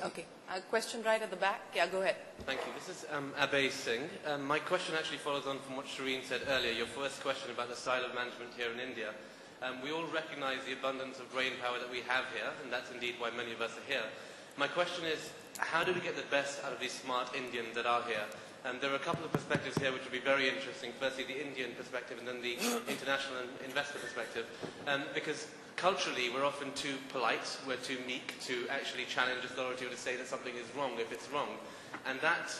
Okay. A question right at the back. Yeah, go ahead. Thank you. This is Abhay Singh. My question actually follows on from what Shireen said earlier, your first question about the style of management here in India. We all recognize the abundance of brain power that we have here, and that's indeed why many of us are here. My question is, how do we get the best out of these smart Indians that are here? There are a couple of perspectives here which would be very interesting. Firstly, the Indian perspective and then the international and investor perspective. Because culturally, we're often too polite, we're too meek to actually challenge authority or to say that something is wrong if it's wrong. And that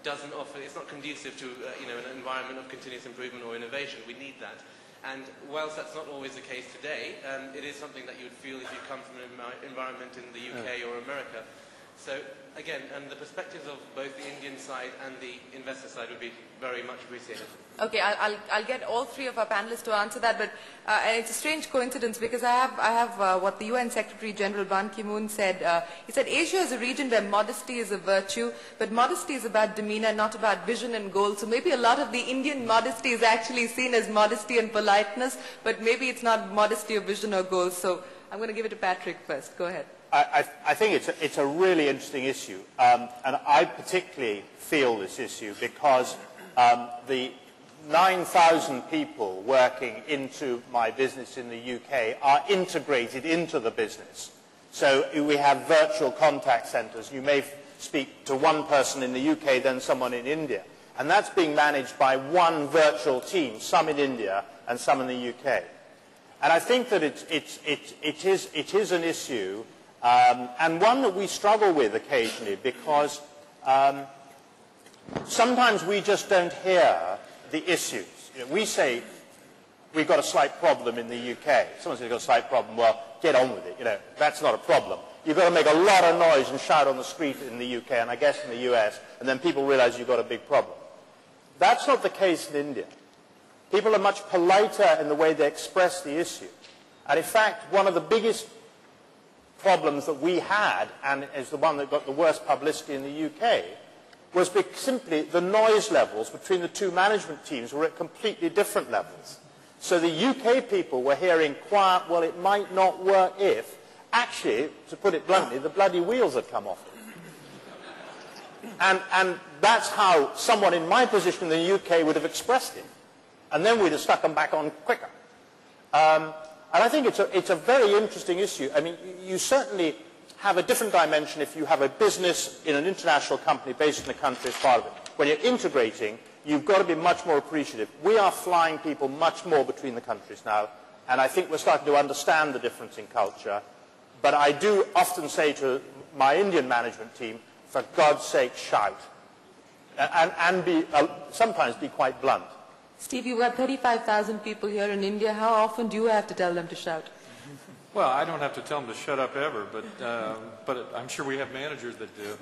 doesn't offer, it's not conducive to an environment of continuous improvement or innovation. We need that. And whilst that's not always the case today, it is something that you would feel if you come from an environment in the UK or America. So again, the perspectives of both the Indian side and the investor side would be very much appreciated. Okay, I'll get all three of our panelists to answer that, but it's a strange coincidence because I have what the UN Secretary General Ban Ki-moon said. He said Asia is a region where modesty is a virtue, but modesty is about demeanor, not about vision and goal. So maybe a lot of the Indian modesty is actually seen as modesty and politeness, but maybe it's not modesty or vision or goal. So I'm going to give it to Patrick first. Go ahead. I think it's a really interesting issue, and I particularly feel this issue because the 9,000 people working into my business in the UK are integrated into the business. So we have virtual contact centres. You may speak to one person in the UK, then someone in India, and that's being managed by one virtual team, some in India and some in the UK. And I think that it is an issue. And one that we struggle with occasionally because sometimes we just don't hear the issues. We say we've got a slight problem in the UK. Someone says you've got a slight problem. Well, get on with it. That's not a problem. You've got to make a lot of noise and shout on the street in the UK and I guess in the US, and then people realize you've got a big problem. That's not the case in India. People are much politer in the way they express the issue. And in fact, one of the biggest problems that we had, and is the one that got the worst publicity in the UK, was simply the noise levels between the two management teams were at completely different levels. So the UK people were hearing quiet, well, it might not work if, actually, to put it bluntly, the bloody wheels had come off it. And that's how someone in my position in the UK would have expressed it. And then we'd have stuck them back on quicker. And I think it's a very interesting issue. I mean, you certainly have a different dimension if you have a business in an international company based in the country as part of it. When you're integrating, you've got to be much more appreciative. We are flying people much more between the countries now, and I think we're starting to understand the difference in culture. But I do often say to my Indian management team, for God's sake, shout. And sometimes be quite blunt. Steve, you've got 35,000 people here in India. How often do you have to tell them to shout? Well, I don't have to tell them to shut up ever, but I'm sure we have managers that do.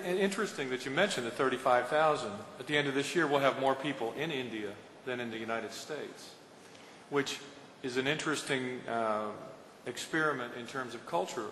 Interesting that you mentioned the 35,000. At the end of this year, we'll have more people in India than in the United States, which is an interesting experiment in terms of culture.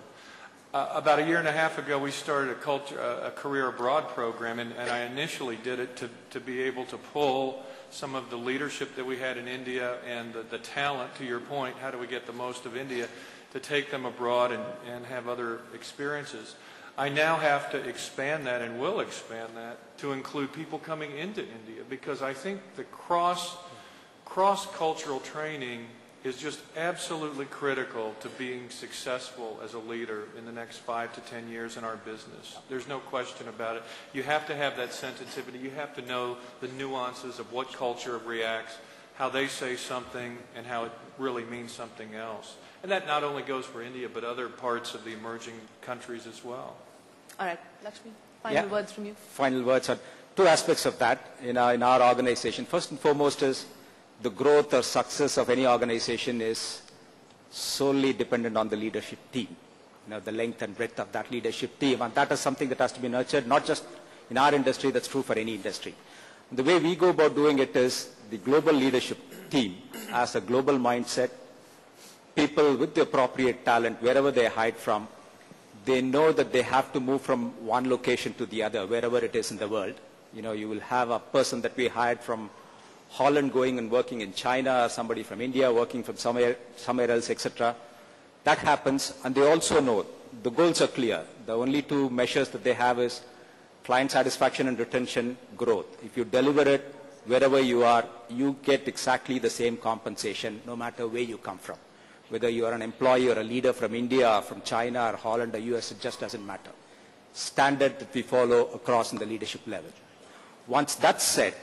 About a year and a half ago, we started a career abroad program, and I initially did it to be able to pull some of the leadership that we had in India and the talent, to your point, how do we get the most of India, to take them abroad and have other experiences. I now have to expand that and will expand that to include people coming into India, because I think the cross-cultural training is just absolutely critical to being successful as a leader in the next 5 to 10 years in our business. There's no question about it. You have to have that sensitivity. You have to know the nuances of what culture reacts, how they say something, and how it really means something else. And that not only goes for India, but other parts of the emerging countries as well. All right, Lakshmi, final words from you. Final words are two aspects of that in our organization. First and foremost is the growth or success of any organization is solely dependent on the leadership team. The length and breadth of that leadership team, and that is something that has to be nurtured, not just in our industry, that's true for any industry. The way we go about doing it is the global leadership team has a global mindset, people with the appropriate talent, wherever they hide from, they know that they have to move from one location to the other, wherever it is in the world. You will have a person that we hired from Holland going and working in China, somebody from India working from somewhere else, etc. That happens, and they also know the goals are clear. The only two measures that they have is client satisfaction and retention, growth. If you deliver it wherever you are, you get exactly the same compensation no matter where you come from. Whether you are an employee or a leader from India or from China or Holland or US, it just doesn't matter. Standard that we follow across in the leadership level. Once that's set,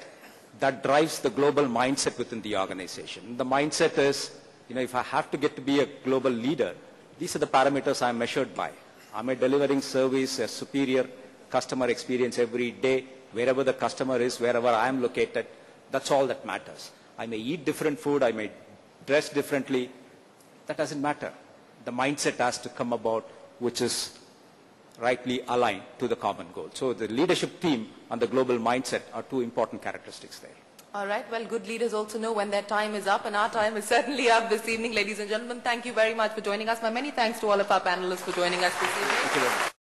that drives the global mindset within the organization. The mindset is, if I have to get to be a global leader, these are the parameters I'm measured by. Am I delivering service, a superior customer experience every day, wherever the customer is, wherever I am located? That's all that matters. I may eat different food, I may dress differently. That doesn't matter. The mindset has to come about, which is rightly aligned to the common goal. So the leadership team and the global mindset are two important characteristics there. All right. Well, good leaders also know when their time is up, and our time is certainly up this evening, ladies and gentlemen. Thank you very much for joining us. My many thanks to all of our panelists for joining us this evening. Thank you very much.